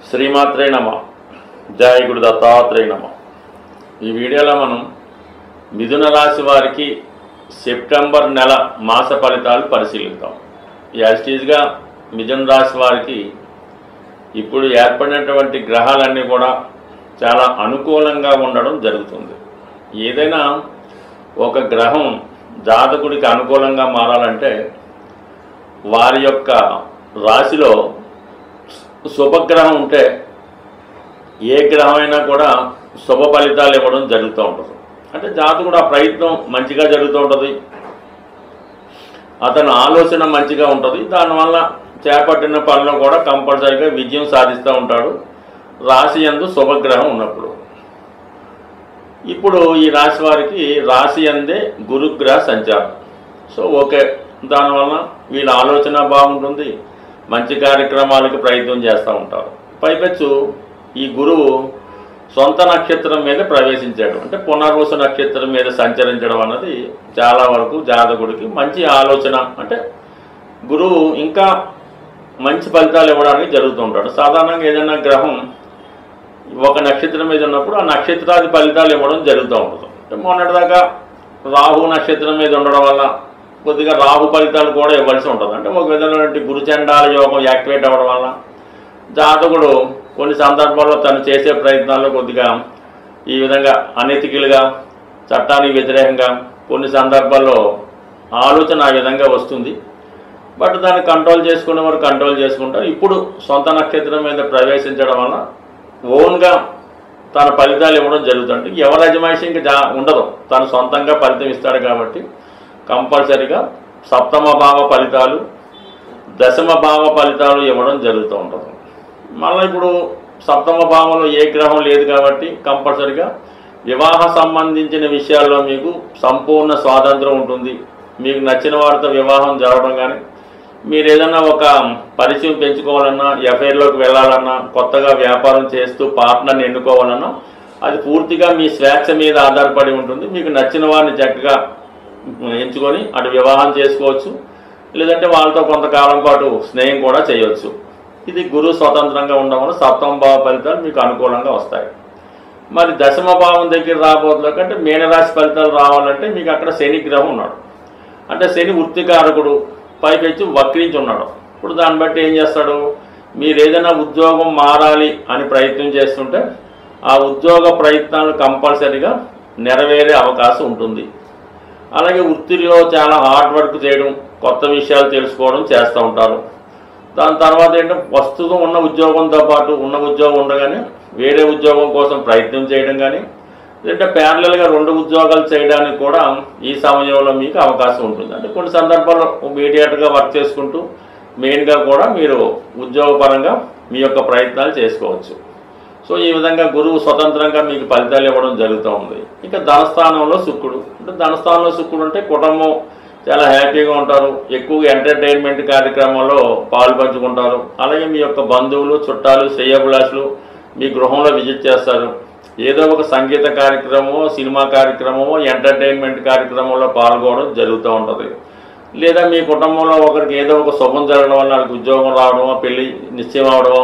శ్రీమాత్రే నమః. జయ గురు దత్తాత్రేయ నమః. ఈ వీడియోలో మనం మిథున రాశి వారికి సెప్టెంబర్ నెల మాస ఫలితాలు పరిశీలిద్దాం. యాజిటీజ్గా మిథున రాశి వారికి ఇప్పుడు ఏర్పడినటువంటి గ్రహాలన్నీ కూడా చాలా అనుకూలంగా ఉండడం జరుగుతుంది. ఏదైనా ఒక గ్రహం జాతకుడికి అనుకూలంగా మారాలంటే వారి యొక్క రాశిలో శుభగ్రహం ఉంటే ఏ గ్రహమైనా కూడా శుభ ఫలితాలు ఇవ్వడం జరుగుతూ ఉంటుంది. అంటే జాతకుడు ఆ ప్రయత్నం మంచిగా జరుగుతూ ఉంటుంది, అతను ఆలోచన మంచిగా ఉంటుంది, దానివల్ల చేపట్టిన పనులు కూడా కంపల్సరీగా విజయం సాధిస్తూ ఉంటాడు రాశి యందు శుభగ్రహం ఉన్నప్పుడు. ఇప్పుడు ఈ రాశి వారికి రాశి యందే గురుగ్రహ సంచారం. సో ఓకే, దానివల్ల వీళ్ళ ఆలోచన బాగుంటుంది, మంచి కార్యక్రమాలకు ప్రయత్నం చేస్తూ ఉంటారు. పైపెచ్చు ఈ గురువు సొంత నక్షత్రం మీద ప్రవేశించాడు, అంటే పునర్వసు నక్షత్రం మీద సంచరించడం అన్నది చాలా వరకు జాతకుడికి మంచి ఆలోచన. అంటే గురువు ఇంకా మంచి ఫలితాలు ఇవ్వడానికి జరుగుతూ ఉంటాడు. సాధారణంగా ఏదైనా గ్రహం ఒక నక్షత్రం మీద ఉన్నప్పుడు ఆ నక్షత్రాది ఫలితాలు ఇవ్వడం జరుగుతూ ఉంటుంది. అంటే మొన్నటిదాకా రాహు నక్షత్రం మీద ఉండడం వల్ల కొద్దిగా రాహు ఫలితాలు కూడా ఇవ్వాల్సి ఉంటుంది. అంటే ఒక విధమైనటువంటి గురుచండాల యోగం యాక్టివేట్ అవ్వడం వల్ల జాతకుడు కొన్ని సందర్భాల్లో తను చేసే ప్రయత్నాల్లో కొద్దిగా ఈ విధంగా అనెతికల్గా, చట్టానికి వ్యతిరేకంగా కొన్ని సందర్భాల్లో ఆలోచన ఆ విధంగా వస్తుంది. బట్ దాన్ని కంట్రోల్ చేసుకునే వారు కంట్రోల్ చేసుకుంటారు. ఇప్పుడు సొంత నక్షత్రం మీద ప్రవేశించడం వల్ల ఓన్గా తన ఫలితాలు ఇవ్వడం జరుగుతుంది. ఎవరి అజమాయిషి ఇంకా ఉండదు, తను సొంతంగా ఫలితం ఇస్తాడు కాబట్టి కంపల్సరీగా సప్తమ భావ ఫలితాలు, దశమ భావ ఫలితాలు ఇవ్వడం జరుగుతూ ఉంటుంది. మళ్ళీ ఇప్పుడు సప్తమ భావంలో ఏ గ్రహం లేదు కాబట్టి కంపల్సరీగా వివాహ సంబంధించిన విషయాల్లో మీకు సంపూర్ణ స్వాతంత్రం ఉంటుంది. మీకు నచ్చిన వారితో వివాహం జరగడం కానీ, మీరు ఏదైనా ఒక పరిచయం పెంచుకోవాలన్నా, ఎఫ్ఐఆర్లోకి వెళ్ళాలన్నా, కొత్తగా వ్యాపారం చేస్తూ పార్ట్నర్ని ఎన్నుకోవాలన్నా అది పూర్తిగా మీ స్వేచ్ఛ మీద ఆధారపడి ఉంటుంది. మీకు నచ్చిన వారిని చక్కగా ఎంచుకొని అటు వివాహం చేసుకోవచ్చు, లేదంటే వాళ్ళతో కొంతకాలం పాటు స్నేహం కూడా చేయవచ్చు. ఇది గురువు స్వతంత్రంగా ఉండడం వల్ల సప్తమ భావ ఫలితాలు మీకు అనుకూలంగా వస్తాయి. మరి దశమ భావం దగ్గర రాబోతున్నా కంటే మీనరాశి ఫలితాలు రావాలంటే మీకు అక్కడ శని గ్రహం ఉన్నాడు. అంటే శని వృత్తికారకుడు, పైపెచ్చి వక్రించి ఉన్నాడు. ఇప్పుడు దాన్ని బట్టి ఏం చేస్తాడు, మీరు ఏదైనా ఉద్యోగం మారాలి అని ప్రయత్నం చేస్తుంటే ఆ ఉద్యోగ ప్రయత్నాలు కంపల్సరీగా నెరవేరే అవకాశం ఉంటుంది. అలాగే వృత్తిలో చాలా హార్డ్ వర్క్ చేయడం, కొత్త విషయాలు తెలుసుకోవడం చేస్తూ ఉంటారు. దాని తర్వాత ఏంటంటే ప్రస్తుతం ఉన్న ఉద్యోగంతో పాటు ఉన్న ఉద్యోగం ఉండగానే వేరే ఉద్యోగం కోసం ప్రయత్నం చేయడం కానీ, లేదంటే ప్యారలల్గా 2 ఉద్యోగాలు చేయడానికి కూడా ఈ సమయంలో మీకు అవకాశం ఉంటుంది. అంటే కొన్ని సందర్భాల్లో మీడియేటర్గా వర్క్ చేసుకుంటూ మెయిన్గా కూడా మీరు ఉద్యోగపరంగా మీ యొక్క ప్రయత్నాలు చేసుకోవచ్చు. సో ఈ విధంగా గురువు స్వతంత్రంగా మీకు ఫలితాలు ఇవ్వడం జరుగుతూ ఉంది. ఇక ధనస్థానంలో శుక్రుడు, అంటే ధనస్థానంలో శుక్రుడు అంటే కుటుంబం చాలా హ్యాపీగా ఉంటారు, ఎక్కువగా ఎంటర్టైన్మెంట్ కార్యక్రమాల్లో పాల్పంచుకుంటారు. అలాగే మీ యొక్క బంధువులు, చుట్టాలు, శ్రేయోభిలాషులు మీ గృహంలో విజిట్ చేస్తారు. ఏదో ఒక సంగీత కార్యక్రమమో, సినిమా కార్యక్రమమో, ఎంటర్టైన్మెంట్ కార్యక్రమంలో పాల్గొనడం జరుగుతూ ఉంటుంది. లేదా మీ కుటుంబంలో ఒకరికి ఏదో ఒక శుభం జరగడం వల్ల వాళ్ళకి ఉద్యోగం రావడమో, పెళ్లి నిశ్చయం అవడమో,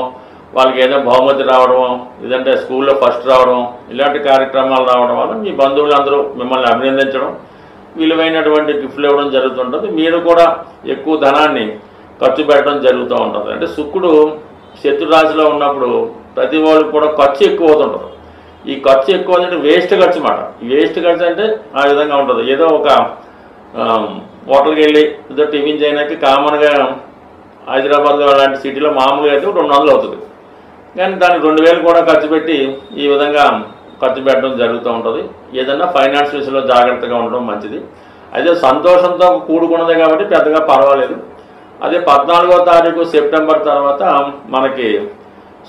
వాళ్ళకి ఏదో బహుమతి రావడమో, లేదంటే స్కూల్లో ఫస్ట్ రావడం, ఇలాంటి కార్యక్రమాలు రావడం వల్ల మీ బంధువులందరూ మిమ్మల్ని అభినందించడం, విలువైనటువంటి గిఫ్ట్లు ఇవ్వడం జరుగుతుంటుంది. మీరు కూడా ఎక్కువ ధనాన్ని ఖర్చు పెట్టడం జరుగుతూ ఉంటుంది. అంటే శుక్రుడు శత్రు రాశిలో ఉన్నప్పుడు ప్రతి వాళ్ళకి కూడా ఖర్చు ఎక్కువ అవుతుంటుంది. ఈ ఖర్చు ఎక్కువ అంటే వేస్ట్ ఖర్చు మాట. వేస్ట్ ఖర్చు అంటే ఆ విధంగా ఉంటుంది. ఏదో ఒక హోటల్కి వెళ్ళి ఏదో టిఫిన్ చేయడానికి కామన్గా హైదరాబాద్ అలాంటి సిటీలో మామూలుగా అయితే 200 అవుతుంది, కానీ దానికి 2000 కూడా ఖర్చు పెట్టి ఈ విధంగా ఖర్చు పెట్టడం జరుగుతూ ఉంటుంది. ఏదన్నా ఫైనాన్స్ విషయంలో జాగ్రత్తగా ఉండడం మంచిది. అయితే సంతోషంతో కూడుకున్నదే కాబట్టి పెద్దగా పర్వాలేదు. అదే 14వ తారీఖు సెప్టెంబర్ తర్వాత మనకి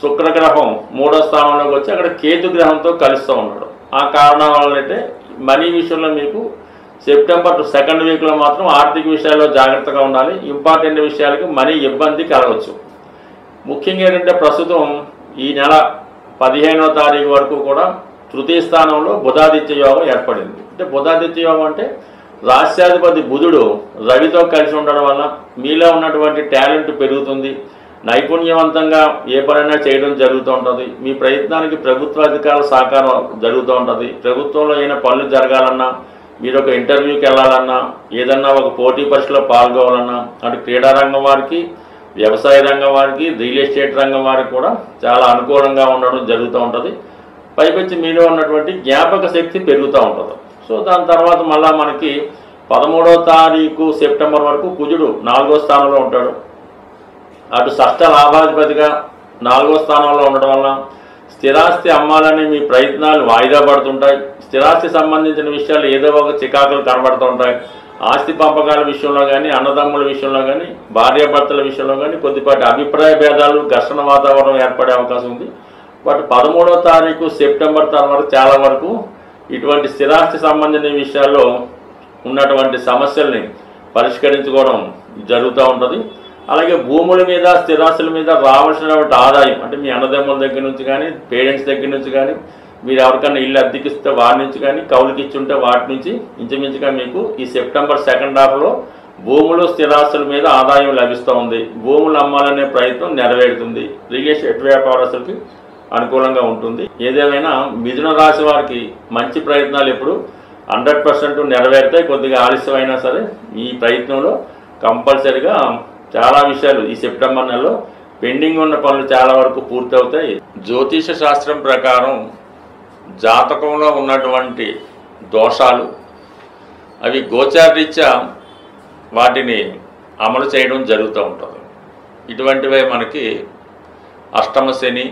శుక్రగ్రహం 3వ స్థానంలోకి వచ్చి అక్కడ కేతు గ్రహంతో కలుస్తూ ఉన్నాడు. ఆ కారణం వల్లైతే మనీ విషయంలో మీకు సెప్టెంబర్ 2nd వీక్లో మాత్రం ఆర్థిక విషయాల్లో జాగ్రత్తగా ఉండాలి. ఇంపార్టెంట్ విషయాలకి మనీ ఇబ్బంది కలగవచ్చు. ముఖ్యంగా ఏంటంటే ప్రస్తుతం ఈ నెల 15వ తారీఖు వరకు కూడా తృతీయ స్థానంలో బుధాదిత్య యోగం ఏర్పడింది. అంటే బుధాదిత్య యోగం అంటే రాష్ట్రాధిపతి బుధుడు రవితో కలిసి ఉండడం వల్ల మీలో ఉన్నటువంటి టాలెంట్ పెరుగుతుంది, నైపుణ్యవంతంగా ఏ పనైనా చేయడం జరుగుతూ ఉంటుంది. మీ ప్రయత్నానికి ప్రభుత్వ అధికారుల సహకారం జరుగుతూ ఉంటుంది. ప్రభుత్వంలో ఏమైనా పనులు జరగాలన్నా, మీరు ఒక ఇంటర్వ్యూకి వెళ్ళాలన్నా, ఏదన్నా ఒక పోటీ పరీక్షలో పాల్గొవాలన్నా, అటు క్రీడా రంగం వారికి, వ్యవసాయ రంగం వారికి, రియల్ ఎస్టేట్ రంగం వారికి కూడా చాలా అనుకూలంగా ఉండడం జరుగుతూ ఉంటుంది. పైకొచ్చి మీలో ఉన్నటువంటి జ్ఞాపక శక్తి పెరుగుతూ ఉంటుంది. సో దాని తర్వాత మళ్ళీ మనకి 13వ తారీఖు సెప్టెంబర్ వరకు కుజుడు 4వ స్థానంలో ఉంటాడు. అటు షష్ఠ లాభాధిపతిగా 4వ స్థానంలో ఉండడం వల్ల స్థిరాస్తి అమ్మాలని మీ ప్రయత్నాలు వాయిదా పడుతుంటాయి. స్థిరాస్తి సంబంధించిన విషయాలు ఏదో ఒక చికాకులు కనబడుతూ ఉంటాయి. ఆస్తి పంపకాల విషయంలో కానీ, అన్నదమ్ముల విషయంలో కానీ, భార్యాభర్తల విషయంలో కానీ కొద్దిపాటి అభిప్రాయ భేదాలు, ఘర్షణ వాతావరణం ఏర్పడే అవకాశం ఉంది. బట్ 13వ తారీఖు సెప్టెంబర్ తర్వాత చాలా వరకు ఇటువంటి స్థిరాస్తి సంబంధించిన విషయాల్లో ఉన్నటువంటి సమస్యల్ని పరిష్కరించుకోవడం జరుగుతూ ఉంటుంది. అలాగే భూముల మీద, స్థిరాస్తుల మీద రావాల్సినటువంటి ఆదాయం, అంటే మీ అన్నదమ్ముల దగ్గర నుంచి కానీ, పేరెంట్స్ దగ్గర నుంచి కానీ, మీరు ఎవరికైనా ఇల్లు అద్దెకిస్తే వారి నుంచి కానీ, కౌలుకి ఇచ్చుంటే వాటి నుంచి ఇంచుమించుగా మీకు ఈ సెప్టెంబర్ సెకండ్ హాఫ్లో భూములు, స్థిరాస్తుల మీద ఆదాయం లభిస్తూ ఉంది. భూములు అమ్మాలనే ప్రయత్నం నెరవేరుతుంది. రియల్ ఎస్టేట్ వ్యాపారస్తులకి అనుకూలంగా ఉంటుంది. ఏదేమైనా మిథున రాశి వారికి మంచి ప్రయత్నాలు ఎప్పుడు 100% నెరవేరుతాయి. కొద్దిగా ఆలస్యమైనా సరే ఈ ప్రయత్నంలో కంపల్సరిగా చాలా విషయాలు ఈ సెప్టెంబర్ నెలలో పెండింగ్ ఉన్న పనులు చాలా వరకు పూర్తవుతాయి. జ్యోతిష శాస్త్రం ప్రకారం జాతకంలో ఉన్నటువంటి దోషాలు అవి గోచారరీత్యా వాటిని అమలు చేయడం జరుగుతూ ఉంటుంది. ఇటువంటివే మనకి అష్టమ శని,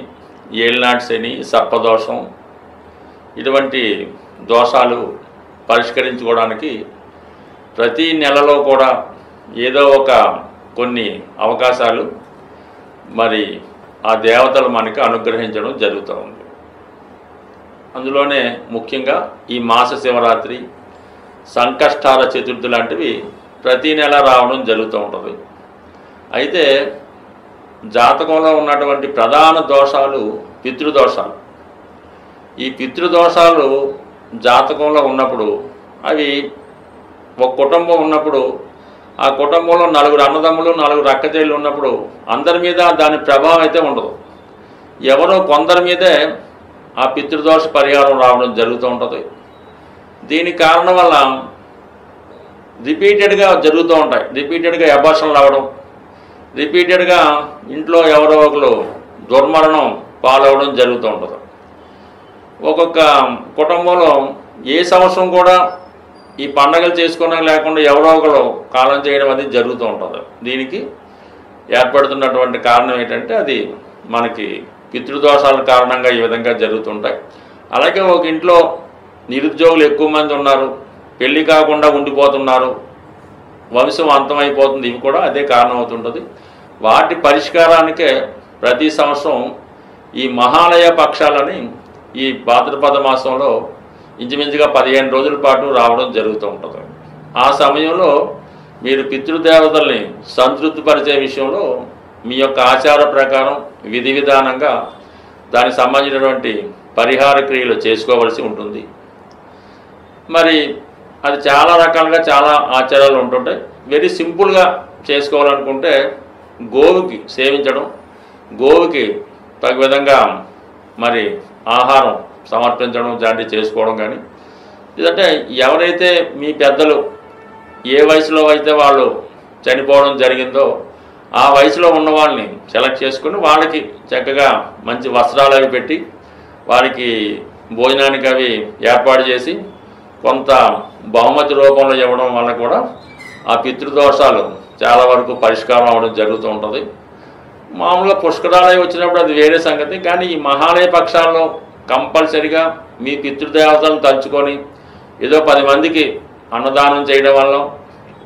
ఏళ్ళనాటి శని, సర్పదోషం, ఇటువంటి దోషాలు పరిష్కరించుకోవడానికి ప్రతి నెలలో కూడా ఏదో ఒక కొన్ని అవకాశాలు మరి ఆ దేవతలు మనకి అనుగ్రహించడం జరుగుతూ ఉంది. అందులోనే ముఖ్యంగా ఈ మాస శివరాత్రి, సంకష్టాల చతుర్థి లాంటివి ప్రతి నెల రావడం జరుగుతూ ఉంటుంది. అయితే జాతకంలో ఉన్నటువంటి ప్రధాన దోషాలు పితృదోషాలు. ఈ పితృదోషాలు జాతకంలో ఉన్నప్పుడు అవి ఒక కుటుంబం ఉన్నప్పుడు ఆ కుటుంబంలో 4 అన్నదమ్ములు, 4 అక్కచెల్లెలు ఉన్నప్పుడు అందరి మీద దాని ప్రభావం అయితే ఉండదు. ఎవరో కొందరి మీదే ఆ పితృదోష పరిహారం రావడం జరుగుతూ ఉంటుంది. దీనికి కారణం వల్ల రిపీటెడ్గా జరుగుతూ ఉంటాయి. రిపీటెడ్గా అబార్షన్లు రావడం, రిపీటెడ్గా ఇంట్లో ఎవరో ఒకరు దుర్మరణం పాలవడం జరుగుతూ ఉంటుంది. ఒక్కొక్క కుటుంబంలో ఏ సంవత్సరం కూడా ఈ పండగలు చేసుకోవడం లేకుండా ఎవరో ఒకరు కాలం చేయడం అది జరుగుతూ ఉంటుంది. దీనికి ఏర్పడుతున్నటువంటి కారణం ఏంటంటే అది మనకి పితృదోషాల కారణంగా ఈ విధంగా జరుగుతుంటాయి. అలాగే ఒక ఇంట్లో నిరుద్యోగులు ఎక్కువ మంది ఉన్నారు, పెళ్లి కాకుండా ఉండిపోతున్నారు, వంశం అంతమైపోతుంది, ఇవి కూడా అదే కారణం అవుతుంటుంది. వాటి పరిష్కారానికే ప్రతి సంవత్సరం ఈ మహాలయ పక్షాలని ఈ భాద్రపద మాసంలో ఇంచుమించుగా 15 రోజుల పాటు రావడం జరుగుతూ ఉంటుంది. ఆ సమయంలో మీరు పితృదేవతల్ని సంతృప్తిపరిచే విషయంలో మీ యొక్క ఆచార ప్రకారం విధి విధానంగా దానికి సంబంధించినటువంటి పరిహార క్రియలు చేసుకోవలసి ఉంటుంది. మరి అది చాలా రకాలుగా చాలా ఆచారాలు ఉంటుంటాయి. వెరీ సింపుల్గా చేసుకోవాలనుకుంటే గోవుకి సేవించడం, గోవుకి తగు విధంగా మరి ఆహారం సమర్పించడం లాంటివి చేసుకోవడం కానీ, లేదంటే ఎవరైతే మీ పెద్దలు ఏ వయసులో అయితే వాళ్ళు చనిపోవడం జరిగిందో ఆ వయసులో ఉన్న వాళ్ళని సెలెక్ట్ చేసుకుని వాళ్ళకి చక్కగా మంచి వస్త్రాలు అవి పెట్టి వారికి భోజనానికి అవి ఏర్పాటు చేసి కొంత బహుమతి రూపంలో ఇవ్వడం వల్ల కూడా ఆ పితృదోషాలు చాలా వరకు పరిష్కారం అవ్వడం జరుగుతూ ఉంటుంది. మామూలుగా పుష్కరాలయ వచ్చినప్పుడు అది వేరే సంగతి. కానీ ఈ మహాలయ పక్షాల్లో కంపల్సరిగా మీ పితృదేవతలను తలుచుకొని ఏదో 10 మందికి అన్నదానం చేయడం వల్ల,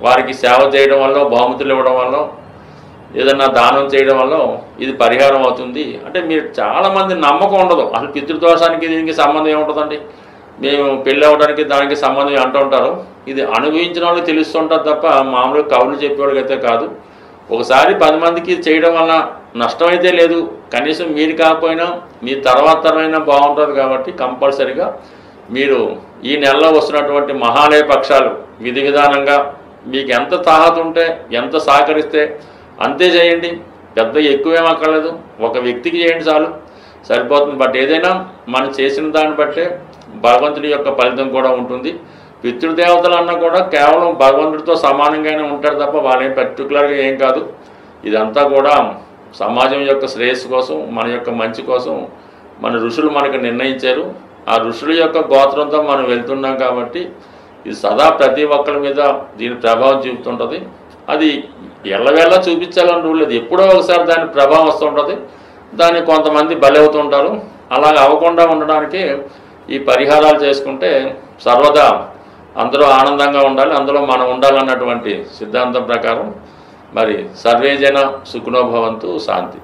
వారికి సేవ చేయడం వల్ల, బహుమతులు ఇవ్వడం వల్ల, ఏదన్నా దానం చేయడం వల్ల ఇది పరిహారం అవుతుంది. అంటే మీరు చాలామంది నమ్మకం ఉండదు, అసలు పితృదోషానికి దీనికి సంబంధం ఏముంటుందండి, మేము పెళ్ళి అవ్వడానికి దానికి సంబంధం అంటూ ఉంటారు. ఇది అనుభవించిన వాళ్ళకి తెలుస్తుంటుంది తప్ప మామూలుగా కవులు చెప్పేవాడికైతే కాదు. ఒకసారి 10 మందికి చేయడం వల్ల నష్టమైతే లేదు, కనీసం మీరు కాకపోయినా మీ తర్వాత తరమైనా బాగుంటుంది. కాబట్టి కంపల్సరిగా మీరు ఈ నెలలో వస్తున్నటువంటి మహాలయ పక్షాలు విధి విధానంగా మీకు ఎంత తాహత ఉంటే, ఎంత సహకరిస్తే అంతే చేయండి. పెద్ద ఎక్కువేం అక్కర్లేదు, ఒక వ్యక్తికి చేయండి చాలు, సరిపోతుంది. బట్ ఏదైనా మనం చేసిన దాన్ని బట్టే భగవంతుడి యొక్క ఫలితం కూడా ఉంటుంది. పితృదేవతలు అన్నా కూడా కేవలం భగవంతుడితో సమానంగానే ఉంటారు తప్ప వాళ్ళేం పర్టికులర్గా ఏం కాదు. ఇదంతా కూడా సమాజం యొక్క శ్రేయస్సు కోసం, మన యొక్క మంచి కోసం మన ఋషులు మనకు నిర్ణయించారు. ఆ ఋషుల యొక్క గోత్రంతో మనం వెళ్తున్నాం కాబట్టి ఇది సదా ప్రతి ఒక్కరి మీద దీని ప్రభావం చూపుతుంటుంది. అది ఎల్లవేళ చూపించాలని రూల్ లేదు, ఎప్పుడో ఒకసారి దాని ప్రభావం వస్తుంటుంది, దాన్ని కొంతమంది బలి అవుతుంటారు. అలాగ అవ్వకుండా ఉండడానికి ఈ పరిహారాలు చేసుకుంటే సర్వదా అందరూ ఆనందంగా ఉండాలి, అందులో మనం ఉండాలన్నటువంటి సిద్ధాంతం ప్రకారం మరి సర్వేజన సుఖినో భవంతు, శాంతి.